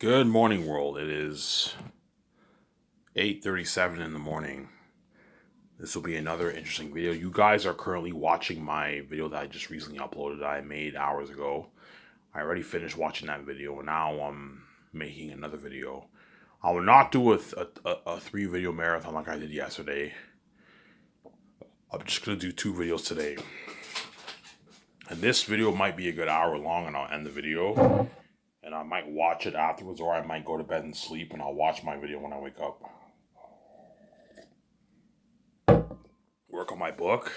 Good morning, world. It is 8:37 in the morning. This will be another interesting video. You guys are currently watching my video that I just recently uploaded that I made hours ago. I already finished watching that video and now I'm making another video. I will not do a 3 video marathon like I did yesterday. I'm just going to do 2 videos today. And this video might be a good hour long and I'll end the video. And I might watch it afterwards, or I might go to bed and sleep and I'll watch my video when I wake up. Work on my book,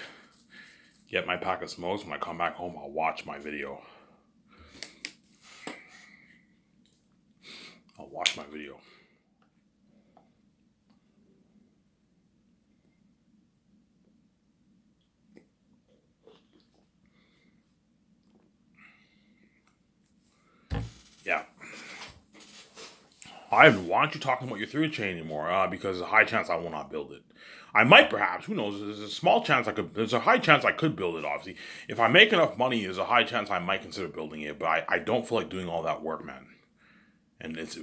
get my pack of smokes. When I come back home, I'll watch my video. I'll watch my video. Yeah. Why aren't you talking about your 3 chain anymore? Because there's a high chance I will not build it. I might perhaps, who knows? There's a high chance I could build it, obviously. If I make enough money, there's a high chance I might consider building it, but I don't feel like doing all that work, man. And it's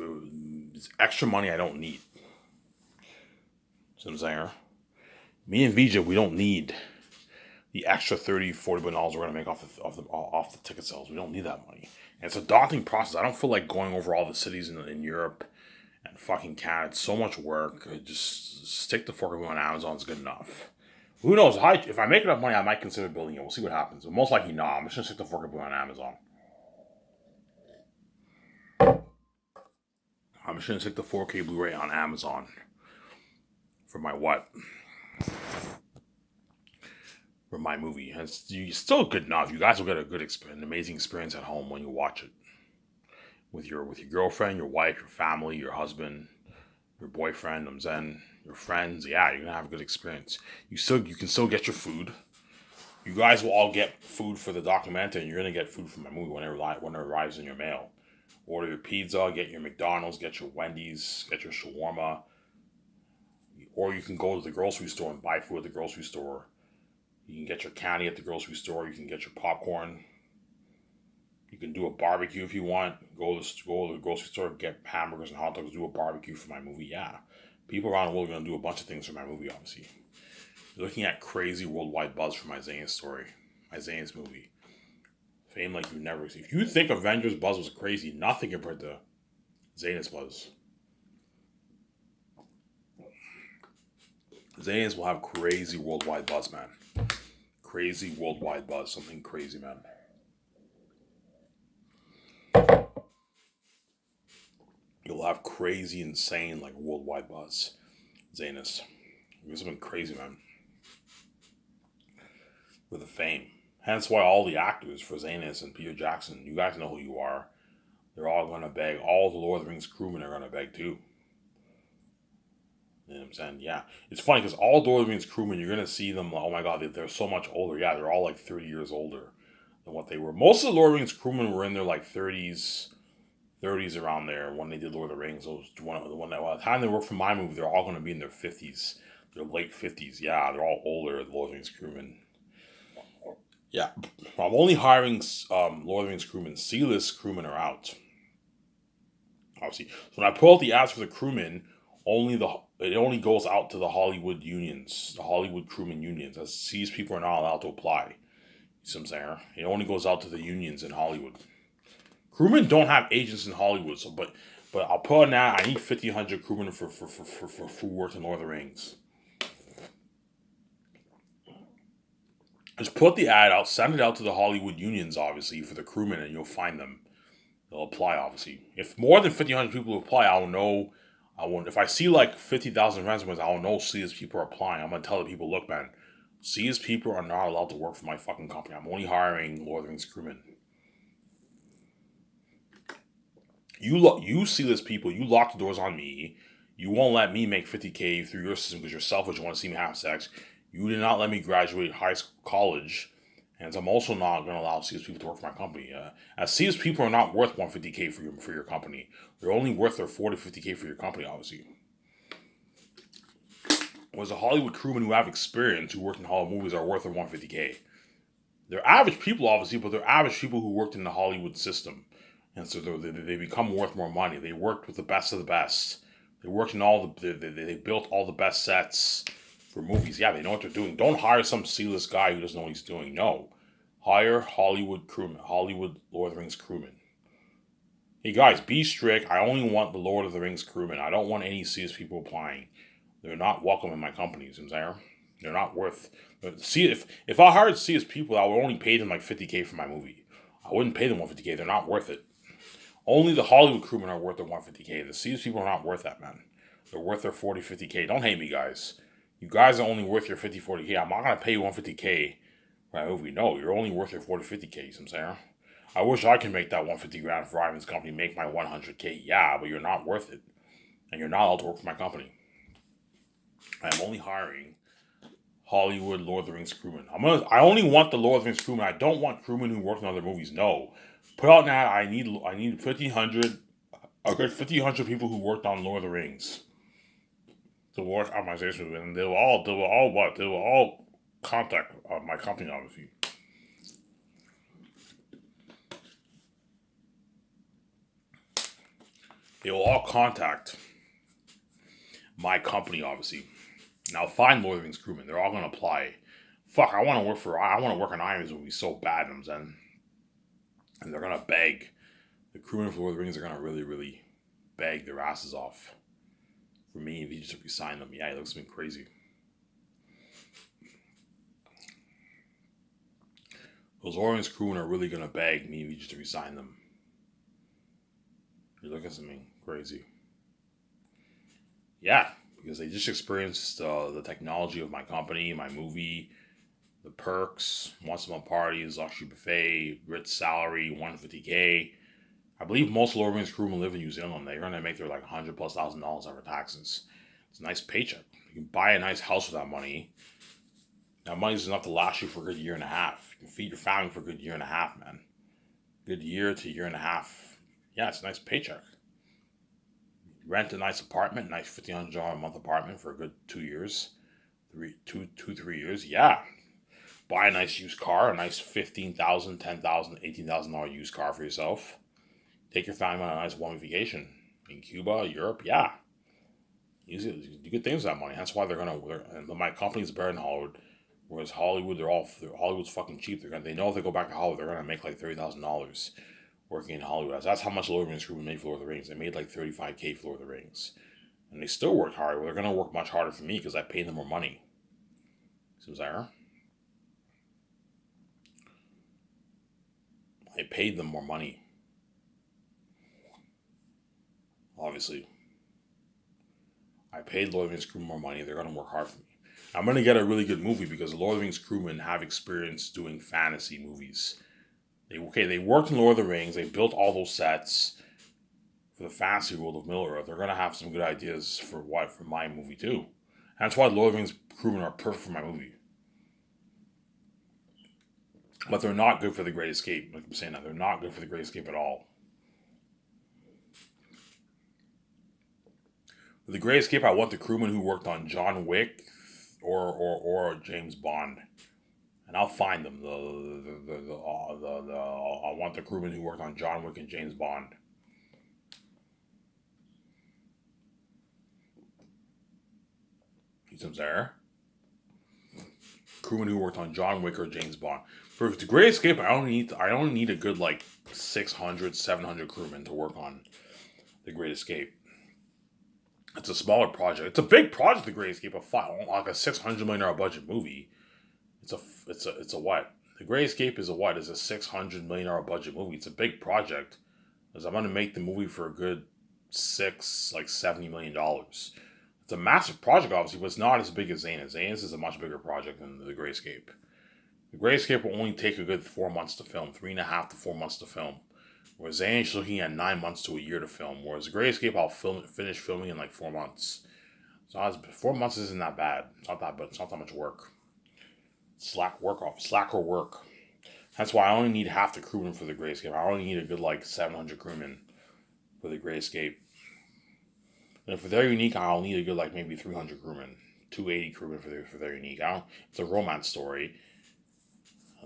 extra money I don't need. See what I'm saying? Me and VJ, we don't need the extra $30-40 billion we're going to make off the ticket sales. We don't need that money. And it's a daunting process. I don't feel like going over all the cities in Europe and fucking Canada. It's so much work. Just stick the fork on Amazon is good enough. Who knows? If I make enough money, I might consider building it. We'll see what happens. But most likely, not. I'm just going to stick the fork on Amazon. I'm just going to stick the 4K Blu-ray on Amazon. For my what? For my movie. It's still good enough. You guys will get an amazing experience at home when you watch it. With your girlfriend, your wife, your family, your husband, your boyfriend, your friends. Yeah, you're gonna have a good experience. You can still get your food. You guys will all get food for the documentary, and you're gonna get food for my movie when it arrives in your mail. Order your pizza, get your McDonald's, get your Wendy's, get your shawarma. Or you can go to the grocery store and buy food at the grocery store. You can get your candy at the grocery store. You can get your popcorn. You can do a barbecue if you want. Go to the grocery store, get hamburgers and hot dogs, do a barbecue for my movie. Yeah. People around the world are going to do a bunch of things for my movie, obviously. You're looking at crazy worldwide buzz for my Zayn's story. My Zayn's movie. Fame like you've never seen. If you think Avengers buzz was crazy, nothing compared to Zayn's buzz. Zayn's will have crazy worldwide buzz, man. Crazy worldwide buzz. Something crazy, man. You'll have crazy, insane, like worldwide buzz. Zanus. It's been crazy, man. With the fame. Hence why all the actors for Zanus and Peter Jackson, you guys know who you are. They're all going to beg. All the Lord of the Rings crewmen are going to beg too. You know what I'm saying? Yeah. It's funny because all Lord of the Rings crewmen, you're going to see them, oh my god, they're so much older. Yeah, they're all like 30 years older than what they were. Most of the Lord of the Rings crewmen were in their like 30s around there when they did Lord of the Rings. So by the time they worked for my movie, they're all going to be in their 50s. Their late 50s. Yeah, they're all older, the Lord of the Rings crewmen. Yeah. I'm only hiring Lord of the Rings crewmen. C-list crewmen are out. Obviously. So when I pull out the ads for the crewmen, it only goes out to the Hollywood unions, the Hollywood crewman unions. As these people are not allowed to apply. You see what I'm saying? It only goes out to the unions in Hollywood. Crewmen don't have agents in Hollywood, so but I'll put on that. I need 1,500 crewmen for who work in Lord of the Rings. Just put the ad out, send it out to the Hollywood unions, obviously, for the crewmen, and you'll find them. They'll apply, obviously. If more than 1,500 people apply, I'll know. If I see like 50,000 resumes, I'll know CS people are applying. I'm gonna tell the people, look, man, CS people are not allowed to work for my fucking company. I'm only hiring Lord of the Rings crewmen. You see this people, you lock the doors on me. You won't let me make 50K through your system because you're selfish. You want to see me have sex. You did not let me graduate college. And I'm also not going to allow CS people to work for my company. As CS people are not worth 150K for your company. They're only worth their 40 50K for your company, obviously. Whereas the Hollywood crewmen who have experience, who work in Hollywood movies, are worth their 150K. They're average people, obviously, but they're average people who worked in the Hollywood system. and so they become worth more money. They worked with the best of the best. They worked in all they built all the best sets for movies. Yeah, they know what they're doing. Don't hire some C-list guy who doesn't know what he's doing. No, hire Hollywood crewmen, Hollywood Lord of the Rings crewmen. Hey guys, be strict. I only want the Lord of the Rings crewmen. I don't want any C-list people applying. They're not welcome in my company. You know what I'm saying? They're not worth. See, if I hired C-list people, I would only pay them like $50K for my movie. I wouldn't pay them $150K. They're not worth it. Only the Hollywood crewmen are worth their $150K. The C people are not worth that, man. They're worth their 40, 50K. Don't hate me, guys. You guys are only worth your 50, 40K. I'm not going to pay you 150K for my movie. No, you're only worth your 40, 50K. You know what I'm saying? I wish I could make that 150 grand for Ivan's company, make my 100K. Yeah, but you're not worth it. And you're not allowed to work for my company. I'm only hiring Hollywood Lord of the Rings crewmen. I only want the Lord of the Rings crewmen. I don't want crewmen who work in other movies. No. Put out an ad. I need 1,500. I got 1,500 people who worked on Lord of the Rings to work on my station, and they will all contact my company, obviously. They will all contact my company, obviously. Now find Lord of the Rings crewmen. They're all gonna apply. Fuck, I want to work on Iron's movie so bad, I'm saying. And they're gonna beg. The crewmen for Lord of the Rings are gonna really, really beg their asses off for me and VJ to resign them. Yeah, it looks been crazy. Those Lord of the Rings crewmen are really gonna beg me and VJ to resign them. You're looking at something crazy. Yeah, because they just experienced the technology of my company, my movie, the perks, once a month parties, luxury buffet, rich salary, 150K. I believe most Lord of the Rings crewmen live in New Zealand. They're gonna make their like $100,000+ after taxes. It's a nice paycheck. You can buy a nice house with that money. That money's enough to last you for a good year and a half. You can feed your family for a good year and a half, man. Good year to year and a half. Yeah, it's a nice paycheck. Rent a nice apartment, nice $1,500 a month apartment for a good 2 years, 3 years. Yeah, buy a nice used car, a nice $15,000, $10,000, $18,000 used car for yourself. Take your family on a nice one vacation in Cuba, Europe. Yeah, you do good things with that money. That's why and my company's better than Hollywood. Whereas Hollywood's fucking cheap. They know if they go back to Hollywood, they're gonna make like $30,000 working in Hollywood. That's how much Lord of the Rings crewmen made for Lord of the Rings. They made like 35K for Lord of the Rings, and they still worked hard. Well, they're gonna work much harder for me because I paid them more money. See what's there? I paid them more money. Obviously, I paid Lord of the Rings crewmen more money. They're gonna work hard for me. I'm gonna get a really good movie because Lord of the Rings crewmen have experience doing fantasy movies. They worked in Lord of the Rings. They built all those sets for the fantasy world of Middle Earth. They're gonna have some good ideas for my movie too. That's why Lord of the Rings crewmen are perfect for my movie. But they're not good for The Great Escape. Like I'm saying that they're not good for The Great Escape at all. For The Great Escape, I want the crewman who worked on John Wick or James Bond. And I'll find them. I want the crewman who worked on John Wick and James Bond. He's there. Crewman who worked on John Wick or James Bond. For The Great Escape, I only need a good like 600, 700 crewmen to work on The Great Escape. It's a smaller project. It's a big project. The Great Escape, like a $600 million budget movie. It's a what? The Great Escape is a what? It's a $600 million budget movie. It's a big project. Because I'm gonna make the movie for a good $70 million. It's a massive project, obviously, but it's not as big as Zane's. Zane's is a much bigger project than The Great Escape. The Great Escape will only take a good 4 months to film, 3.5 to 4 months to film. Whereas Zane's looking at 9 months to a year to film. Whereas The Great Escape, I'll finish filming in like 4 months. So 4 months isn't that bad. It's not that much work. Slacker work. That's why I only need half the crewmen for The Great Escape. I only need a good like 700 crewmen for The Great Escape. And for Their Unique, I'll need a good like maybe 300 crewmen, 280 crewmen for their Unique. It's a romance story.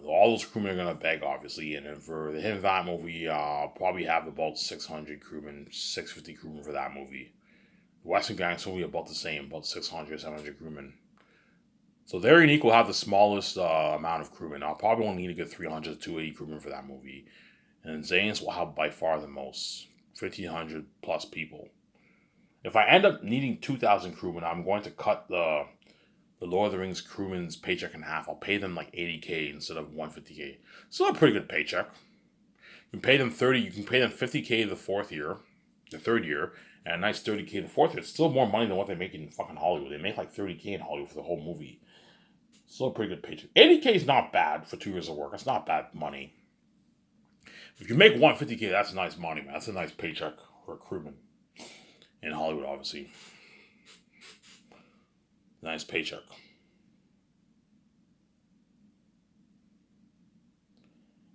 All those crewmen are gonna beg, obviously, and then for the hit that movie, I'll probably have about 600 crewmen, 650 crewmen for that movie. The Western Gangster will be about the same, about 600, 700 crewmen. So their unique will have the smallest amount of crewmen. I'll probably only need a good 300 to 280 crewmen for that movie. And Zane's will have by far the most, 1,500 plus people. If I end up needing 2,000 crewmen, I'm going to cut the Lord of the Rings crewmen's paycheck in half. I'll pay them like 80K instead of 150K. Still a pretty good paycheck. You can pay them 30. You can pay them 50K the third year, and a nice 30K the fourth year. It's still more money than what they make in fucking Hollywood. They make like 30K in Hollywood for the whole movie. Still a pretty good paycheck. 80K is not bad for 2 years of work. That's not bad money. If you make 150K, that's nice money, man. That's a nice paycheck for a crewman in Hollywood, obviously. Nice paycheck.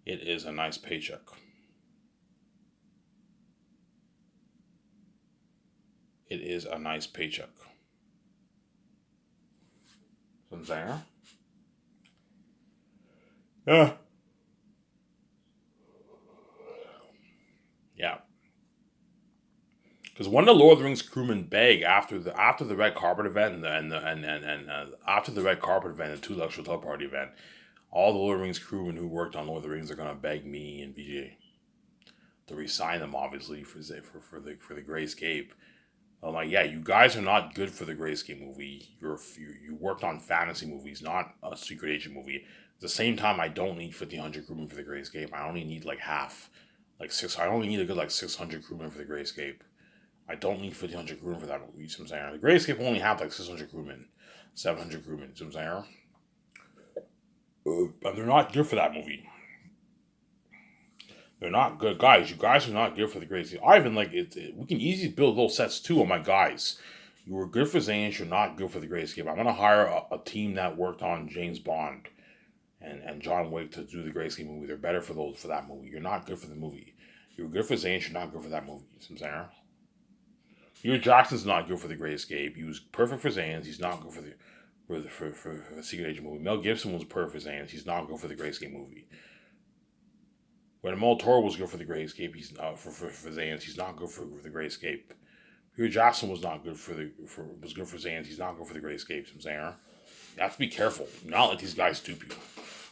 It is a nice paycheck. It is a nice paycheck. Something saying? Yeah. Yeah. Because when the Lord of the Rings crewmen beg after the red carpet event and after the red carpet event and 2 Luxury Hotel Party event, all the Lord of the Rings crewmen who worked on Lord of the Rings are gonna beg me and VJ to resign them, obviously for the Grayscape. I'm like, yeah, you guys are not good for the Grayscape movie. You worked on fantasy movies, not a secret agent movie. At the same time, I don't need 1,500 crewmen for the Grayscape. I only need like half, like six. I only need a good like 600 crewmen for the Grayscape. I don't need 1,500 crewmen for that movie. You see what I'm saying? The Grayscape only have like 600 crewmen, 700 crewmen. You see what I'm saying? But they're not good for that movie. They're not good guys. You guys are not good for the Grayscape. Ivan, like we can easily build little sets too on my guys. You were good for Zanes. You're not good for the Grayscape. I'm gonna hire a team that worked on James Bond and John Wick to do the Grayscape movie. They're better for that movie. You're not good for the movie. You were good for Zanes. You're not good for that movie. You see what I'm saying? Peter Jackson's not good for the Grayscape. He was perfect for Zanes. He's not good for the Secret Agent movie. Mel Gibson was perfect for Zanes. He's not good for the Grayscape movie. When Mel Toro was good for the Grayscape, he's for Zanes. He's not good for the Grayscape. Peter Jackson was not good was good for Zanes. He's not good for the Grayscape. You know what I'm saying? You have to be careful. Not let these guys dupe you.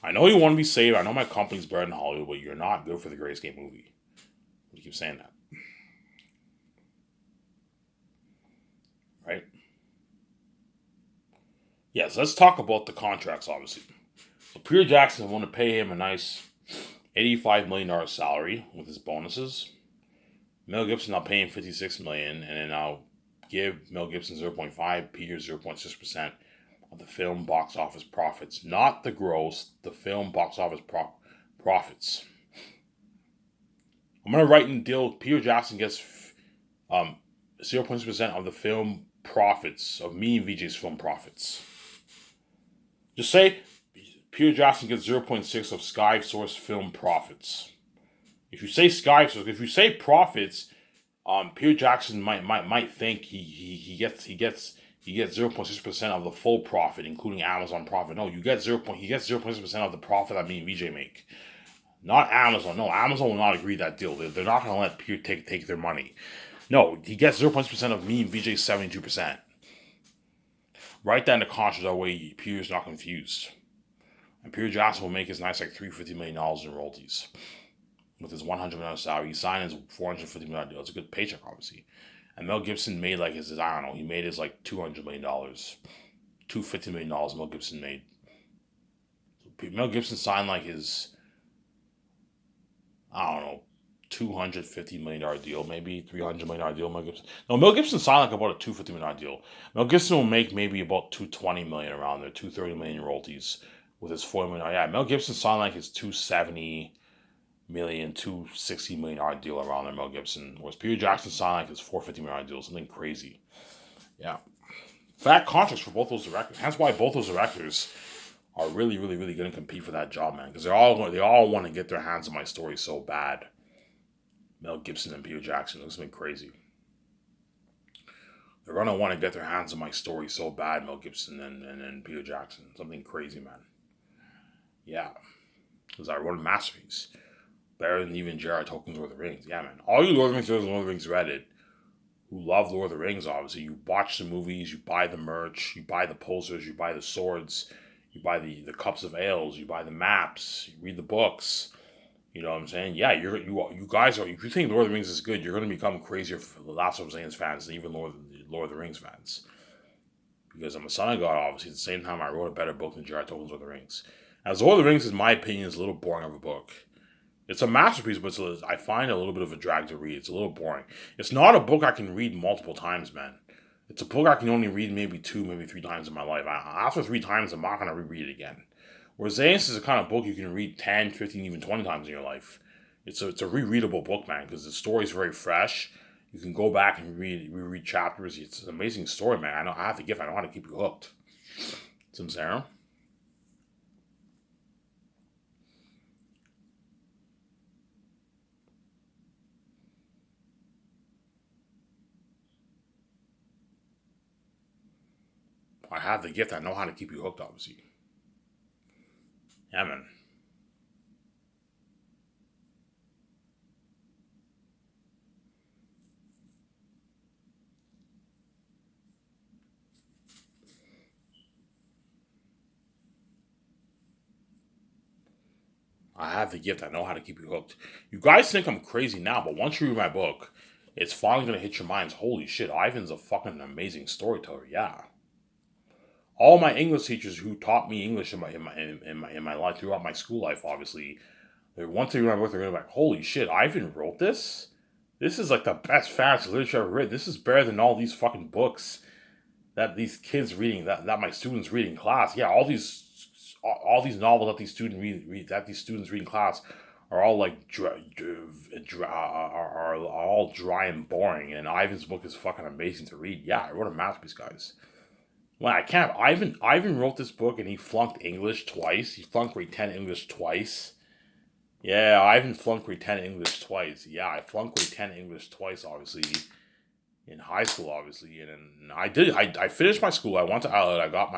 I know you want to be safe. I know my company's better than Hollywood, but you're not good for the Grayscape movie. You keep saying that. Right? Yes, let's talk about the contracts, obviously. So Peter Jackson, I want to pay him a nice $85 million salary with his bonuses. Mel Gibson, I'll pay him $56 million, and then I'll give Mel Gibson 0.5, Peter 0.6% of the film box office profits. Not the gross, the film box office profits. I'm going to write in the deal, Peter Jackson gets 0.6% of the film profits, of me and VJ's film profits. Just say Peter Jackson gets 0.6 of Sky Source film profits. If you say Sky Source, if you say profits, Peter Jackson might think he gets 0.6% of the full profit, including Amazon profit. No, he gets 0.6% of the profit that me and VJ make. Not Amazon. No, Amazon will not agree to that deal. They're not going to let Peter take their money. No, he gets 0.6% of me and VJ's 72%. Write that in the contract, that way Peter's not confused. And Peter Jackson will make his nice like $350 million in royalties. With his $100 million salary. He signed his $450 million deal. It's a good paycheck, obviously. And Mel Gibson made like his, I don't know, he made his like $200 million. $250 million Mel Gibson made. So Mel Gibson signed like his, I don't know, $250 million deal, maybe $300 million deal. Mel Gibson signed like about a $250 million deal. Mel Gibson will make maybe about $220 million around there, $230 million in royalties with his $40 million. Yeah, Mel Gibson signed like his $270 million, $260 million deal around there. Mel Gibson, whereas Peter Jackson signed like his $450 million deal, something crazy. Yeah, fat contracts for both those directors. That's why both those directors are really, really, really going to compete for that job, man. Because they all want to get their hands on my story so bad. Mel Gibson and Peter Jackson. It's been crazy. They're going to want to get their hands on my story so bad, Mel Gibson and Peter Jackson. Something crazy, man. Yeah. because I wrote a masterpiece. Better than even J.R.R. Tolkien's Lord of the Rings. Yeah, man. All you Lord of the Rings, Lord of the Rings Reddit who love Lord of the Rings, obviously, you watch the movies, you buy the merch, you buy the posters, you buy the swords, you buy the cups of ales, you buy the maps, you read the books. You know what I'm saying? Yeah, you guys are. If you think Lord of the Rings is good, you're going to become crazier for the Last of Us fans than even Lord of the Rings fans. Because I'm a son of God, obviously. At the same time, I wrote a better book than J.R.R. Tolkien's Lord of the Rings. As Lord of the Rings, in my opinion, is a little boring of a book. It's a masterpiece, but I find it a little bit of a drag to read. It's a little boring. It's not a book I can read multiple times, man. It's a book I can only read maybe two, maybe three times in my life. After three times, I'm not going to reread it again. Whereas Zanus is a kind of book you can read 10, 15, even 20 times in your life. It's a rereadable book, man, because the story is very fresh. You can go back and reread chapters. It's an amazing story, man. I have the gift. I know how to keep you hooked. Some Sarah. I have the gift. I know how to keep you hooked, obviously. Yeah, man. I have the gift. I know how to keep you hooked. You guys think I'm crazy now, but once you read my book, it's finally gonna hit your minds. Holy shit, Ivan's a fucking amazing storyteller. Yeah. All my English teachers who taught me English in my life throughout my school life, obviously, once they read my book, they're gonna be like, "Holy shit, Ivan wrote this! This is like the best fantasy literature I've read. This is better than all these fucking books that these kids reading that my students read in class. Yeah, all these novels that these students read in class are all like are all dry and boring. And Ivan's book is fucking amazing to read. Yeah, I wrote a masterpiece, guys. Well, I can't. Ivan wrote this book and he flunked English twice. He flunked grade 10 English twice. Yeah, Ivan flunked grade 10 English twice. Yeah, I flunked grade 10 English twice, obviously in high school, obviously, and I did. I finished my school. I went to outlet. I got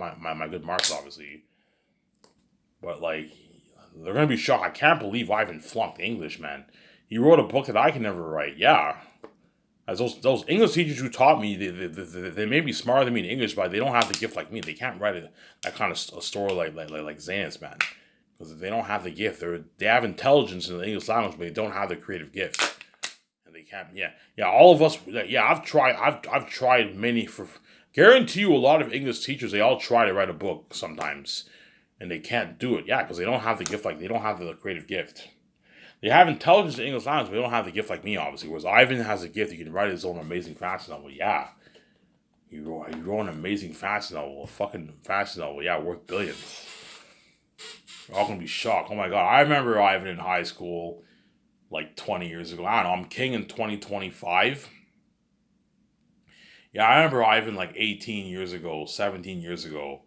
my good marks, obviously. But like, they're gonna be shocked. I can't believe Ivan flunked English, man. He wrote a book that I can never write. Yeah, as those English teachers who taught me, they may be smarter than me in English, but they don't have the gift like me. They can't write that kind of a story like Xanax, man. Because they don't have the gift. They have intelligence in the English language, but they don't have the creative gift. And they can't. Yeah, yeah. All of us. Yeah, I've tried. I've tried many for. Guarantee you, a lot of English teachers they all try to write a book sometimes, and they can't do it. Yeah, because they don't have the gift. Like they don't have the creative gift. They have intelligence in English language, but they don't have the gift like me, obviously. Whereas Ivan has a gift. He can write his own amazing fantasy novel. Yeah, he wrote an amazing fantasy novel, a fucking fantasy novel. Yeah, worth billions. You're all gonna be shocked. Oh my god, I remember Ivan in high school like 20 years ago. I don't know, I'm king in 2025. Yeah, I remember Ivan like 18 years ago, 17 years ago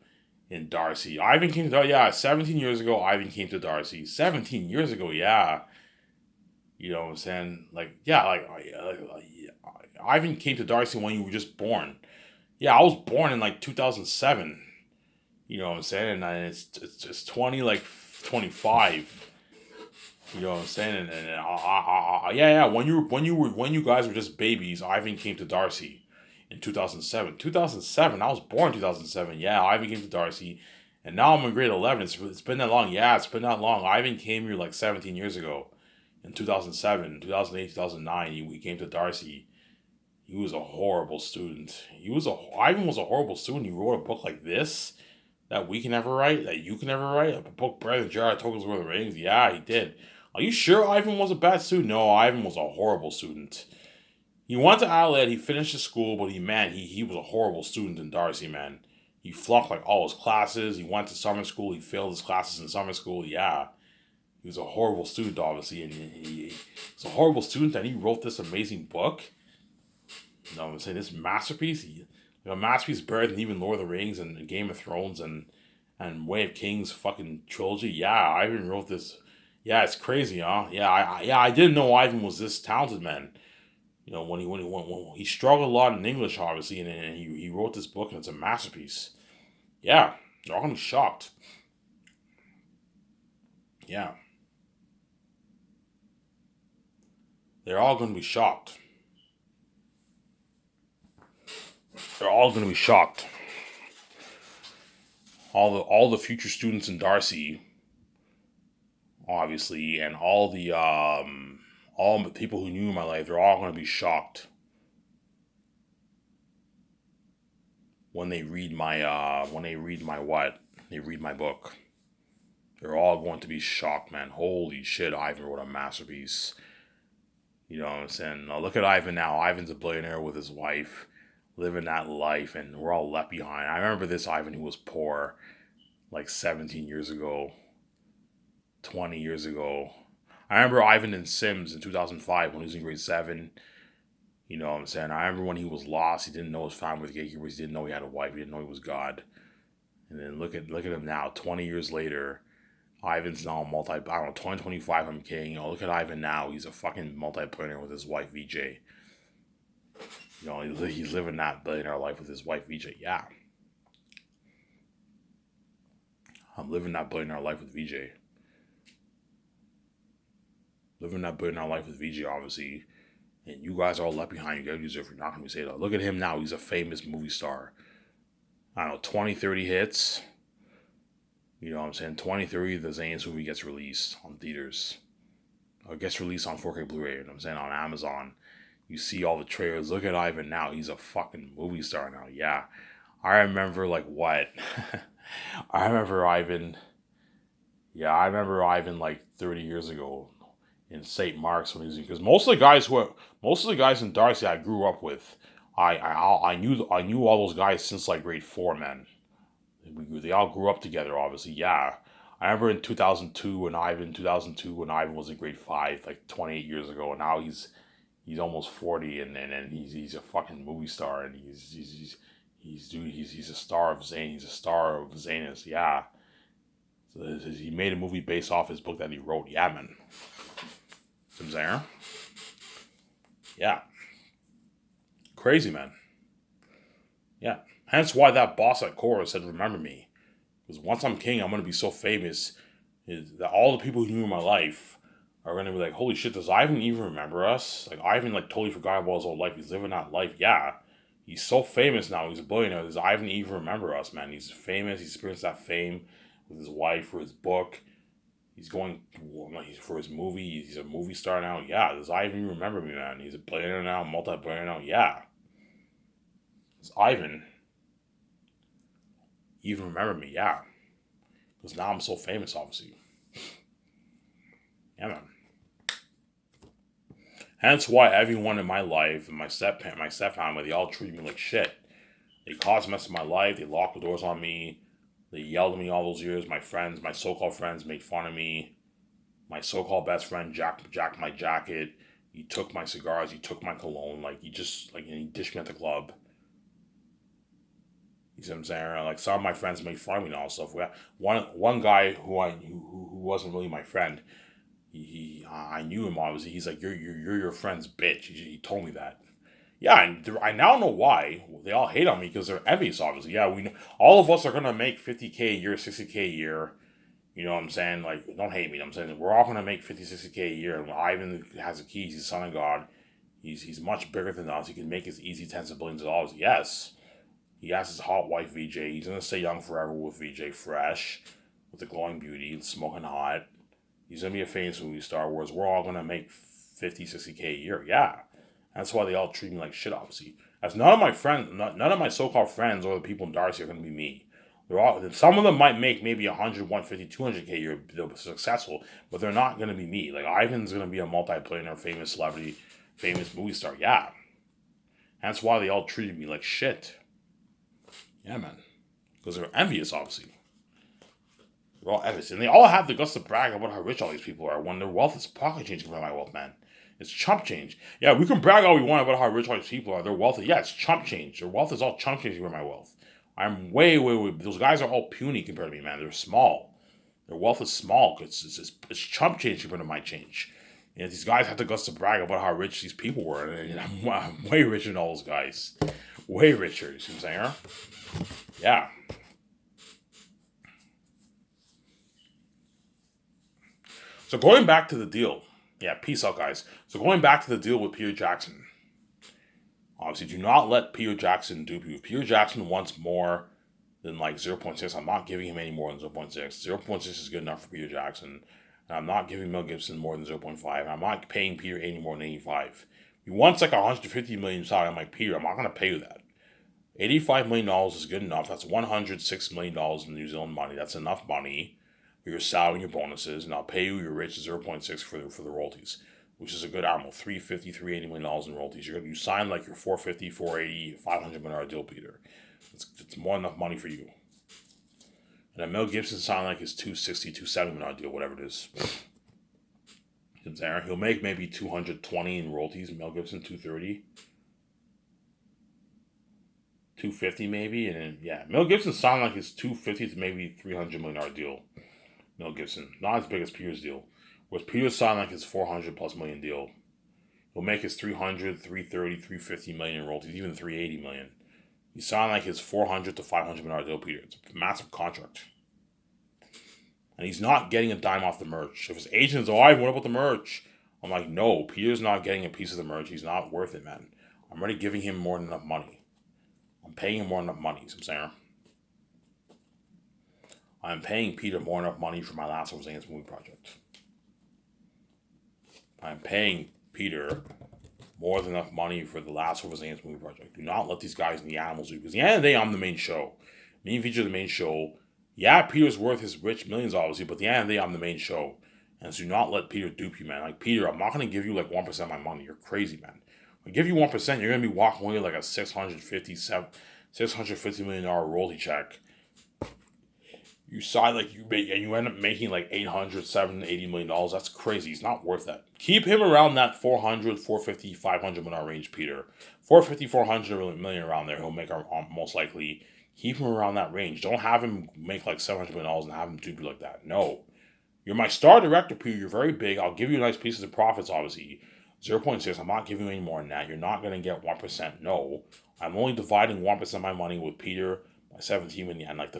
in Darcy. Ivan came to, yeah, 17 years ago, Ivan came to Darcy. 17 years ago, yeah. You know what I'm saying? Like, yeah, Ivan came to Darcy when you were just born. Yeah, I was born in like 2007. You know what I'm saying? And it's 20, like 25. You know what I'm saying? And yeah, yeah. When you guys were just babies, Ivan came to Darcy in 2007. 2007. I was born in 2007. Yeah, Ivan came to Darcy, and now I'm in grade 11. It's been that long. Yeah, it's been that long. Ivan came here like 17 years ago, in 2007, 2008, 2009. He came to Darcy. He was a horrible student. Ivan was a horrible student. He wrote a book like this that we can never write, that you can never write. A book better than J.R.R. Tolkien's Lord of the Rings. Yeah, he did. Are you sure Ivan was a bad student? No, Ivan was a horrible student. He went to Adelaide, he finished his school, but he was a horrible student in Darcy, man. He flunked like all his classes. He went to summer school, he failed his classes in summer school. Yeah. He was a horrible student, obviously, and he was a horrible student, and he wrote this amazing book. You know what I'm saying? This masterpiece. A masterpiece better than even Lord of the Rings and Game of Thrones and Way of Kings fucking trilogy. Yeah, Ivan wrote this. Yeah, it's crazy, huh? Yeah, I didn't know Ivan was this talented, man. You know, when he struggled a lot in English, obviously, and he wrote this book, and it's a masterpiece. Yeah, they're all gonna be shocked. Yeah. They're all going to be shocked. They're all going to be shocked. All the future students in Darcy, obviously, and all the people who knew my life, they're all going to be shocked when they read my what they read my book. They're all going to be shocked, man. Holy shit, Ivan wrote a masterpiece. You know what I'm saying? Now look at Ivan now. Ivan's a billionaire with his wife, living that life, and we're all left behind. I remember this Ivan who was poor like 17 years ago, 20 years ago. I remember Ivan in Sims in 2005 when he was in grade 7. You know what I'm saying? I remember when he was lost. He didn't know his family was gatekeepers. He didn't know he had a wife. He didn't know he was God. And then look at him now, 20 years later. Ivan's now I don't know, 2025, I'm kidding. You know, look at Ivan now. He's a fucking multi-billionaire with his wife, VJ. You know, he's living that billionaire life with his wife, VJ. Yeah. I'm living that billionaire life with VJ. Living that billionaire life with VJ, obviously. And you guys are all left behind. You guys are not going to say that. Look at him now. He's a famous movie star. I don't know, 20, 30 hits. You know what I'm saying? 2030, the Zane's movie gets released on theaters. Or gets released on 4K Blu-ray, you know what I'm saying, on Amazon. You see all the trailers. Look at Ivan now. He's a fucking movie star now. Yeah. I remember, like, what? I remember Ivan. Yeah, I remember Ivan, like, 30 years ago in St. Mark's when he was because most of the guys in Darcy I grew up with. I knew all those guys since, like, grade 4, man. They all grew up together, obviously. Yeah, I remember in 2002 when Ivan was in grade 5, like 28 years ago, and now he's almost 40, and he's a fucking movie star, and he's a star of Zane. He's a star of Zanus. Yeah, so he made a movie based off his book that he wrote. Yeah, man. Some Zanger. Yeah, crazy, man. Yeah. Hence why that boss at Cora said, "Remember me," because once I'm king, I'm gonna be so famous that all the people who knew my life are gonna be like, "Holy shit, does Ivan even remember us?" Like Ivan, like totally forgot about his whole life. He's living that life. Yeah, he's so famous now. He's a billionaire. Does Ivan even remember us, man? He's famous. He's experienced that fame with his wife for his book. He's going for his movie. He's a movie star now. Yeah, does Ivan even remember me, man? He's a billionaire now, multi-billionaire now. Yeah, does Ivan even remember me? Yeah. Because now I'm so famous, obviously. Yeah, man. Hence why everyone in my life and my stepfamily, they all treat me like shit. They caused mess in my life. They locked the doors on me. They yelled at me all those years. My friends, my so-called friends, made fun of me. My so-called best friend jacked my jacket. He took my cigars. He took my cologne. Like he dished me at the club. You see what I'm saying? Like some of my friends made fun of me and all this stuff. One guy who wasn't really my friend. I knew him obviously. He's like, you're your friend's bitch. He told me that. Yeah, and I now know why they all hate on me because they're envious. Obviously, yeah, we know, all of us are gonna make 50K a year, 60K a year. You know what I'm saying? Like, don't hate me. I'm saying we're all gonna make 50, 60K a year. And Ivan has the keys. He's the son of God. He's much bigger than us. He can make his easy tens of billions of dollars. Yes, he has his hot wife VJ. He's gonna stay young forever with VJ, fresh, with the glowing beauty, smoking hot. He's gonna be a famous movie star. Whereas we're all gonna make 50, 60K a year. Yeah, that's why they all treat me like shit. Obviously, as none of my so-called friends or the people in Darcy are gonna be me. They're all. Some of them might make maybe 100, 150, 200K a year. They'll be successful, but they're not gonna be me. Like Ivan's gonna be a multi-billionaire, famous celebrity, famous movie star. Yeah, that's why they all treated me like shit. Yeah, man. Because they're envious, obviously. They're all envious. And they all have the guts to brag about how rich all these people are when their wealth is pocket change compared to my wealth, man. It's chump change. Yeah, we can brag all we want about how rich all these people are. Their wealth, yeah, it's chump change. Their wealth is all chump change compared to my wealth. I'm way, way, way. Those guys are all puny compared to me, man. They're small. Their wealth is small. It's chump change compared to my change. And these guys have the guts to brag about how rich these people were. And I'm way richer than all those guys. Way richer. You see what I'm saying? Yeah. So going back to the deal. Yeah, peace out, guys. So going back to the deal with Peter Jackson. Obviously, do not let Peter Jackson dupe you. If Peter Jackson wants more than like 0.6, I'm not giving him any more than 0.6. 0.6 is good enough for Peter Jackson. And I'm not giving Mel Gibson more than 0.5. And I'm not paying Peter any more than 85. He wants like 150 million salary. I'm like, Peter, I'm not going to pay you that. $85 million is good enough. That's $106 million in New Zealand money. That's enough money for your salary and your bonuses. And I'll pay you your rich 0.6 for the royalties, which is a good animal. $350, $380 million in royalties. You sign like your 450, 480, $500 million deal, Peter. It's more than enough money for you. And then Mel Gibson signed like his 260, $270 million deal, whatever it is. He'll make maybe 220 in royalties. Mel Gibson 230. 250 maybe, and then yeah, Mel Gibson signed like his 250 to maybe $300 million deal. Mel Gibson, not as big as Peter's deal. Whereas Peter signed like his 400 plus million deal. He'll make his 300, 330, 350 million in royalties, even 380 million. He signed like his 400 to $500 million deal, Peter. It's a massive contract. And he's not getting a dime off the merch. If his agent is, what about the merch? I'm like, no, Peter's not getting a piece of the merch. He's not worth it, man. I'm already giving him more than enough money. I'm paying him more than enough money, you know what I'm saying? I'm paying Peter more than enough money for my Last of Us movie project. I'm paying Peter more than enough money for the Last of Us movie project. Do not let these guys and the animals do, because at the end of the day, I'm the main show. Me and feature the main show. Yeah, Peter's worth his rich millions, obviously, but at the end of the day, I'm the main show. And so do not let Peter dupe you, man. Like, Peter, I'm not going to give you like 1% of my money. You're crazy, man. I give you 1%, you're going to be walking away like a $650 million royalty check. You sign like you make, and you end up making like $800, $780 million. That's crazy. He's not worth that. Keep him around that 400, 450, $500 million range, Peter. 450, 400 million around there. He'll make most likely. Keep him around that range. Don't have him make like $700 million and have him dupe you like that. No. You're my star director, Peter. You're very big. I'll give you nice pieces of profits, obviously. 0.6, I'm not giving you any more than that. You're not going to get 1%. No. I'm only dividing 1% of my money with Peter, my 17, and like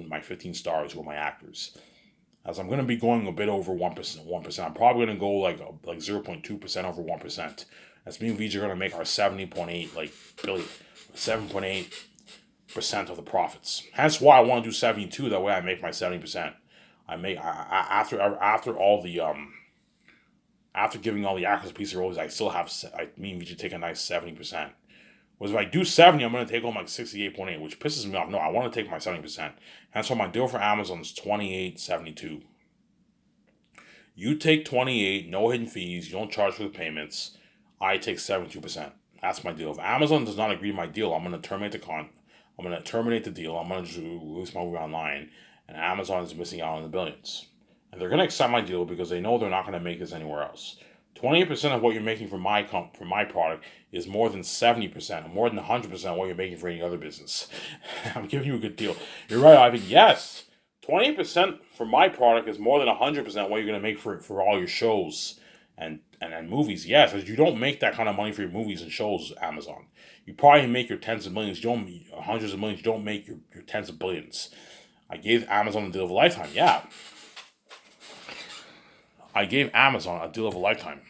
my 15 stars who are my actors. As I'm going to be going a bit over 1%. I'm probably going to go like 0.2% over 1%. That's me and VJ are going to make our 7.8% of the profits. Hence why I want to do 72. That way I make my 70%. After giving all the actors a piece of roles, I still have, me and VJ take a nice 70%. Whereas if I do 70, I'm going to take home like 68.8, which pisses me off. No, I want to take my 70%. Hence why my deal for Amazon is $28.72. You take 28, no hidden fees, you don't charge for the payments. I take 72%. That's my deal. If Amazon does not agree to my deal, I'm going to terminate the deal. I'm going to just release my movie online, and Amazon is missing out on the billions. And they're going to accept my deal because they know they're not going to make this anywhere else. 28% of what you're making for my product is more than 70%, more than 100% of what you're making for any other business. I'm giving you a good deal. You're right, Ivan. Yes, 20% for my product is more than 100% what you're going to make for all your shows and movies. Yes, as you don't make that kind of money for your movies and shows, Amazon. You probably make your tens of millions. You don't hundreds of millions. You don't make your tens of billions. I gave Amazon a deal of a lifetime. Yeah. I gave Amazon a deal of a lifetime.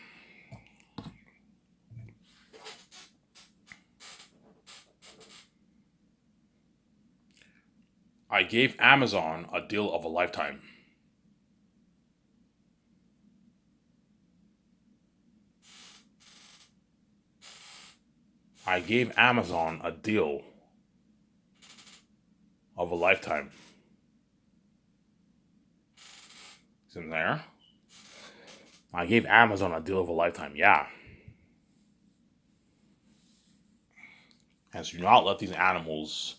I gave Amazon a deal of a lifetime. I gave Amazon a deal of a lifetime. Is it there? I gave Amazon a deal of a lifetime. Yeah. And so do not let these animals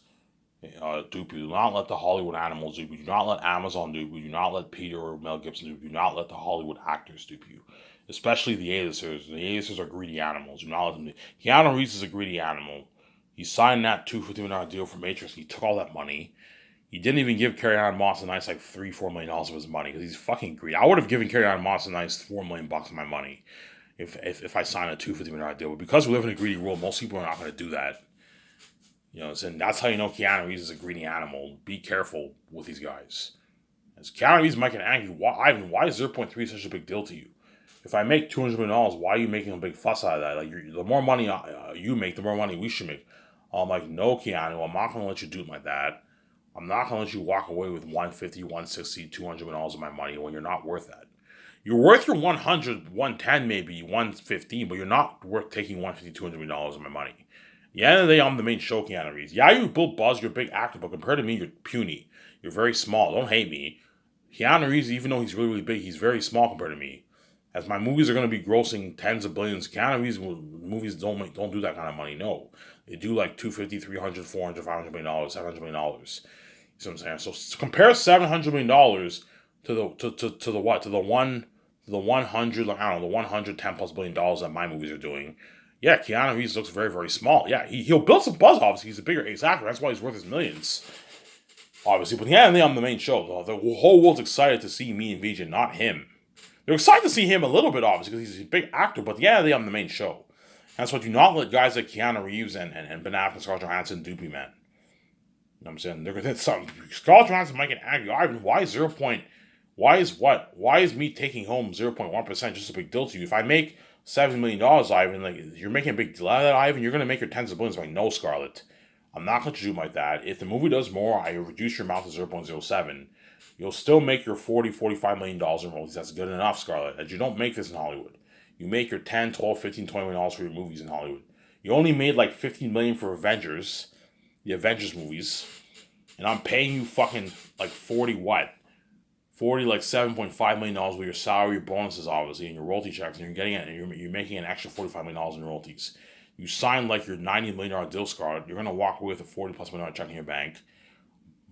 dupe you. Do not let the Hollywood animals dupe you. Do not let Amazon dupe you. Do not let Peter or Mel Gibson dupe you. Do not let the Hollywood actors dupe you. Especially the A-listers. The A-listers are greedy animals. Do not let them. Keanu Reeves is a greedy animal. He signed that $250 million deal for Matrix. He took all that money. He didn't even give Carrie-Anne Moss and Ice like $3-4 million of his money because he's fucking greedy. I would have given Carrie-Anne Moss and Ice $4 million of my money if I signed a $250 million deal. But because we live in a greedy world, most people are not going to do that. You know, and that's how you know Keanu Reeves is a greedy animal. Be careful with these guys. As Keanu Reeves might get angry, Ivan, why is 0.3 such a big deal to you? If I make $200 million, why are you making a big fuss out of that? Like, the more money you make, the more money we should make. I'm like, no, Keanu, I'm not going to let you do it like that. I'm not going to let you walk away with 150, 160, $200 of my money when you're not worth that. You're worth your 100, 110 maybe, 115, but you're not worth taking 150, $200 of my money. At the end of the day, I'm the main show, Keanu Reeves. Yeah, you built buzz, you're a big actor, but compared to me, you're puny. You're very small. Don't hate me. Keanu Reeves, even though he's really, really big, he's very small compared to me. As my movies are going to be grossing tens of billions, Keanu Reeves movies don't do that kind of money. No, they do like 250, 300, 400, 500 million dollars, $700 million. You see what I'm saying? So compare $700 million to the 100, like, I don't know, the 110 plus $1 billion that my movies are doing. Yeah, Keanu Reeves looks very, very small. Yeah, he'll build some buzz, obviously. He's a bigger ace actor. That's why he's worth his millions. Obviously, but yeah, I'm the main show. The whole world's excited to see me and VJ, not him. They're excited to see him a little bit, obviously, because he's a big actor, but yeah, I'm the main show. That's why do not let guys like Keanu Reeves and Ben Affleck and Scarlett Johansson dupe you, man. You know what I'm saying? They're gonna Scarlett Johansson might get angry. Ivan, why is me taking home 0.1% just a big deal to you? If I make $70 million, Ivan, like, you're making a big deal out of that, Ivan, you're gonna make your tens of billions. Like, no, Scarlett. I'm not going to do like that. If the movie does more, I reduce your amount to 0.07. You'll still make your $45 million in royalties. That's good enough, Scarlett. As you don't make this in Hollywood. You make your 10, 12, 15, $20 million for your movies in Hollywood. You only made like $15 million for Avengers, the Avengers movies, and I'm paying you fucking like 40 what? 40 like $7.5 million with your salary, your bonuses, obviously, and your royalty checks, and you're getting it, and you're making an extra $45 million in royalties. You sign like your $90 million deal, Scarlett. You're gonna walk away with a $40+ million check in your bank.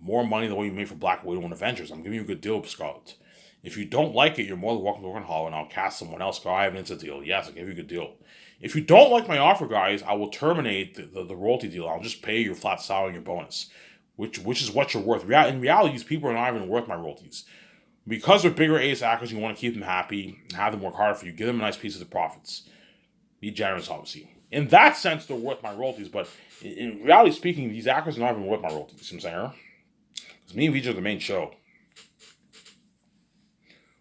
More money than what you made for Black Widow and Avengers. I'm giving you a good deal, Scarlett. If you don't like it, you're more than welcome to work in Hollywood, and I'll cast someone else. Scarlett, it's a deal. Yes, I'll give you a good deal. If you don't like my offer, guys, I will terminate the royalty deal. I'll just pay your flat salary and your bonus, which is what you're worth. In reality, these people are not even worth my royalties. Because they're bigger ace actors, you want to keep them happy, have them work hard for you, give them a nice piece of the profits. Be generous, obviously. In that sense, they're worth my royalties, but in reality speaking, these actors are not even worth my royalties. You know what I'm saying? Because me and VJ are the main show.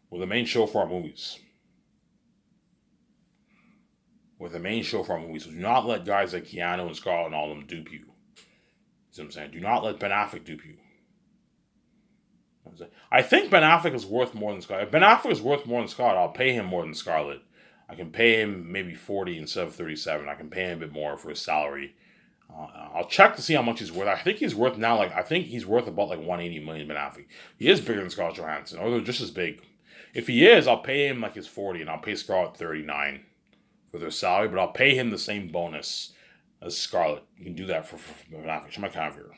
We're the main show for our movies. We're the main show for our movies. So do not let guys like Keanu and Scarlett and all of them dupe you. You know what I'm saying? Do not let Ben Affleck dupe you. I think Ben Affleck is worth more than Scarlett. If Ben Affleck is worth more than Scarlett, I'll pay him more than Scarlett. I can pay him maybe 40 instead of 37. I can pay him a bit more for his salary. I'll check to see how much he's worth. I think he's worth now, about like 180 million, Ben Affleck. He is bigger than Scarlett Johansson, or they're just as big. If he is, I'll pay him like his 40, and I'll pay Scarlett 39 for their salary, but I'll pay him the same bonus as Scarlett. You can do that for Ben Affleck. Show my calendar here.